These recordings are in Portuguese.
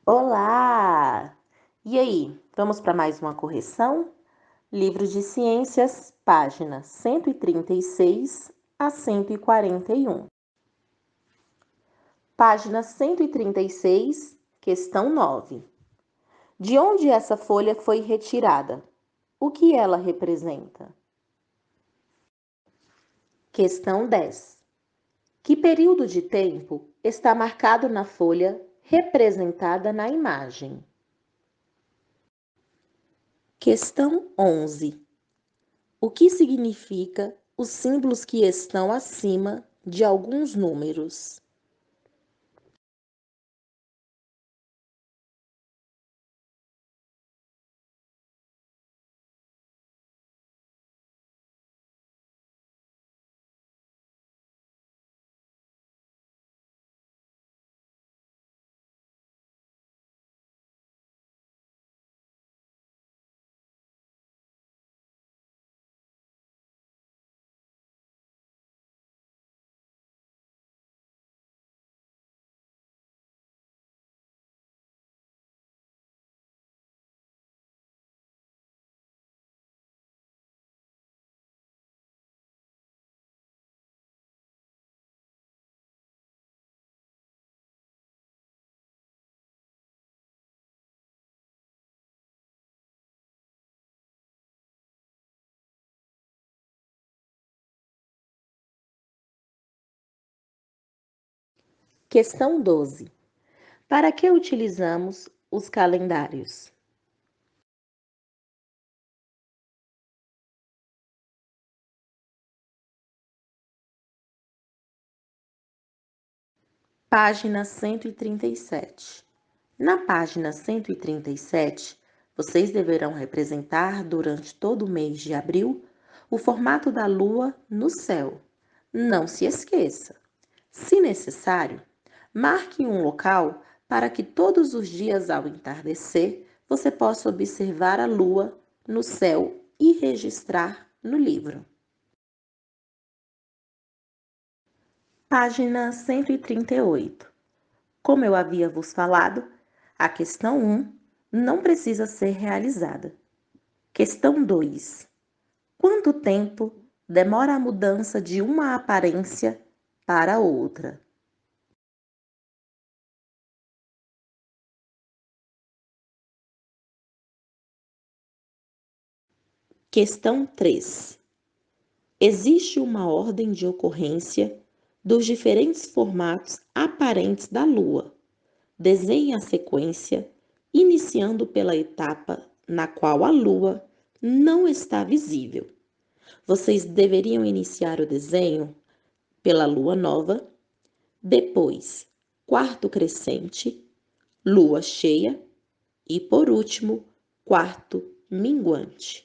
Olá! E aí, vamos para mais uma correção? Livro de Ciências, página 136 a 141. Página 136, questão 9. De onde essa folha foi retirada? O que ela representa? Questão 10. Que período de tempo está marcado na folha representada na imagem? Questão 11. O que significa os símbolos que estão acima de alguns números? Questão 12. Para que utilizamos os calendários? Página 137. Na página 137, vocês deverão representar durante todo o mês de abril o formato da lua no céu. Não se esqueça. Se necessário, marque um local para que todos os dias ao entardecer você possa observar a lua no céu e registrar no livro. Página 138. Como eu havia vos falado, a questão 1 não precisa ser realizada. Questão 2. Quanto tempo demora a mudança de uma aparência para outra? Questão 3. Existe uma ordem de ocorrência dos diferentes formatos aparentes da Lua. Desenhe a sequência, iniciando pela etapa na qual a Lua não está visível. Vocês deveriam iniciar o desenho pela Lua nova, depois quarto crescente, Lua cheia e, por último, quarto minguante.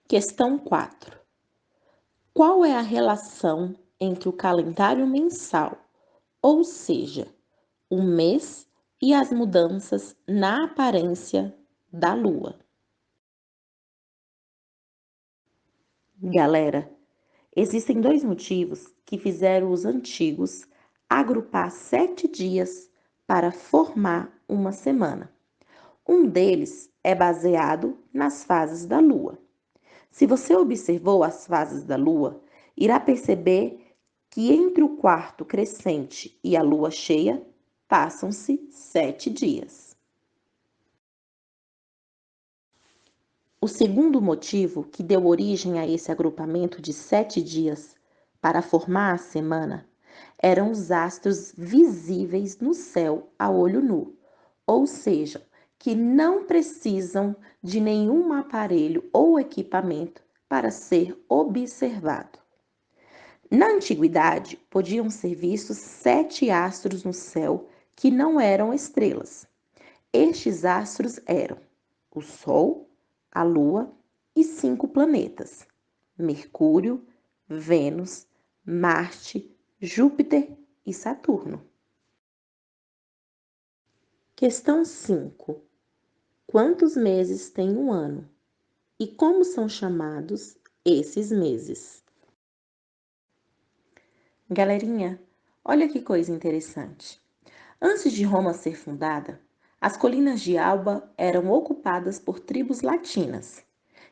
Questão 4. Qual é a relação entre o calendário mensal, ou seja, o mês, e as mudanças na aparência da Lua? Galera, existem dois motivos que fizeram os antigos agrupar 7 dias para formar uma semana. Um deles é baseado nas fases da Lua. Se você observou as fases da Lua, irá perceber que entre o quarto crescente e a Lua cheia passam-se 7 dias. O segundo motivo que deu origem a esse agrupamento de 7 dias para formar a semana eram os astros visíveis no céu a olho nu, ou seja, que não precisam de nenhum aparelho ou equipamento para ser observado. Na antiguidade, podiam ser vistos 7 astros no céu que não eram estrelas. Estes astros eram o Sol, a Lua e 5 planetas: Mercúrio, Vênus, Marte, Júpiter e Saturno. Questão 5. Quantos meses tem um ano? E como são chamados esses meses? Galerinha, olha que coisa interessante. Antes de Roma ser fundada, as colinas de Alba eram ocupadas por tribos latinas,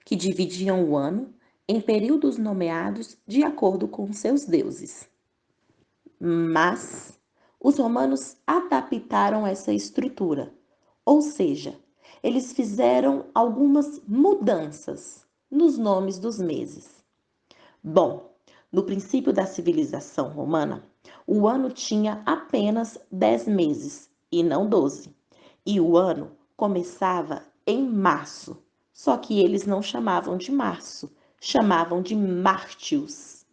que dividiam o ano em períodos nomeados de acordo com seus deuses. Mas os romanos adaptaram essa estrutura, ou seja, eles fizeram algumas mudanças nos nomes dos meses. Bom, no princípio da civilização romana, o ano tinha apenas 10 meses e não 12. E o ano começava em março, só que eles não chamavam de março, chamavam de Martius.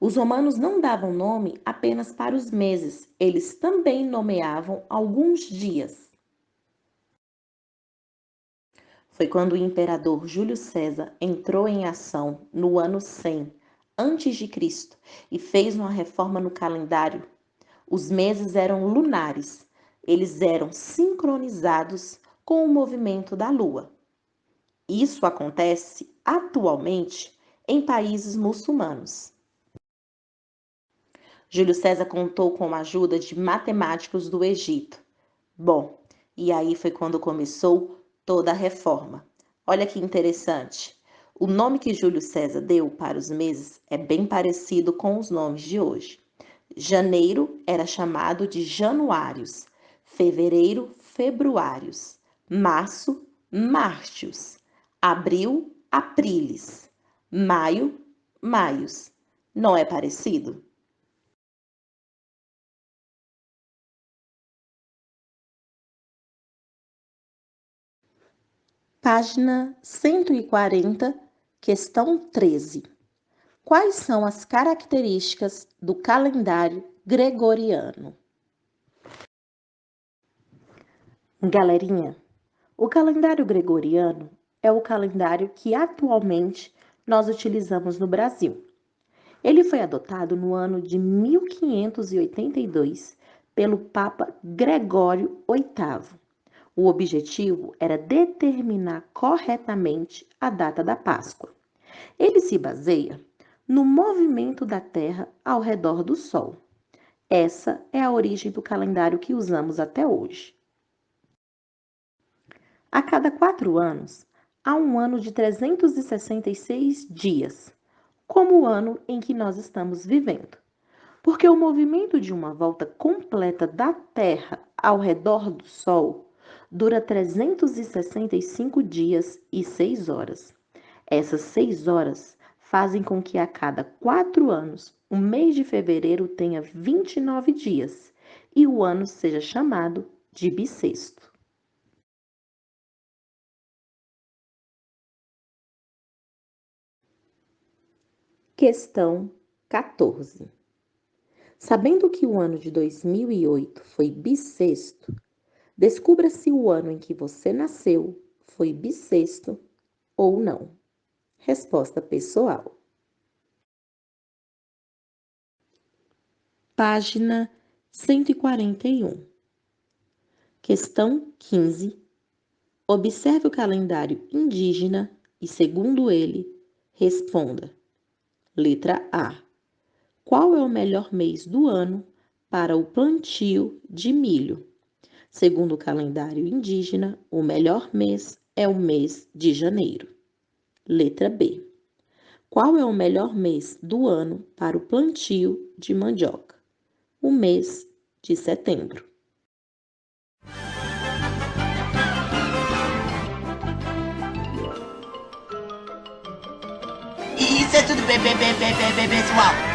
Os romanos não davam nome apenas para os meses, eles também nomeavam alguns dias. Foi quando o imperador Júlio César entrou em ação no ano 100 antes de Cristo e fez uma reforma no calendário. Os meses eram lunares, eles eram sincronizados com o movimento da lua. Isso acontece atualmente em países muçulmanos. Júlio César contou com a ajuda de matemáticos do Egito. Bom, e aí foi quando começou toda a reforma. Olha que interessante. O nome que Júlio César deu para os meses é bem parecido com os nomes de hoje. Janeiro era chamado de Januários, fevereiro, Februários, março, Mártios, abril, Aprilis, maio, Maios. Não é parecido? Página 140, questão 13. Quais são as características do calendário gregoriano? Galerinha, o calendário gregoriano é o calendário que atualmente nós utilizamos no Brasil. Ele foi adotado no ano de 1582 pelo Papa Gregório VIII. O objetivo era determinar corretamente a data da Páscoa. Ele se baseia no movimento da Terra ao redor do Sol. Essa é a origem do calendário que usamos até hoje. A cada 4 anos, há um ano de 366 dias, como o ano em que nós estamos vivendo. Porque o movimento de uma volta completa da Terra ao redor do Sol dura 365 dias e 6 horas. Essas 6 horas fazem com que a cada 4 anos o mês de fevereiro tenha 29 dias e o ano seja chamado de bissexto. Questão 14. Sabendo que o ano de 2008 foi bissexto, descubra se o ano em que você nasceu foi bissexto ou não. Resposta pessoal. Página 141. Questão 15. Observe o calendário indígena e, segundo ele, responda. Letra A. Qual é o melhor mês do ano para o plantio de milho? Segundo o calendário indígena, o melhor mês é o mês de janeiro. Letra B. Qual é o melhor mês do ano para o plantio de mandioca? O mês de setembro. Isso é tudo bem, pessoal.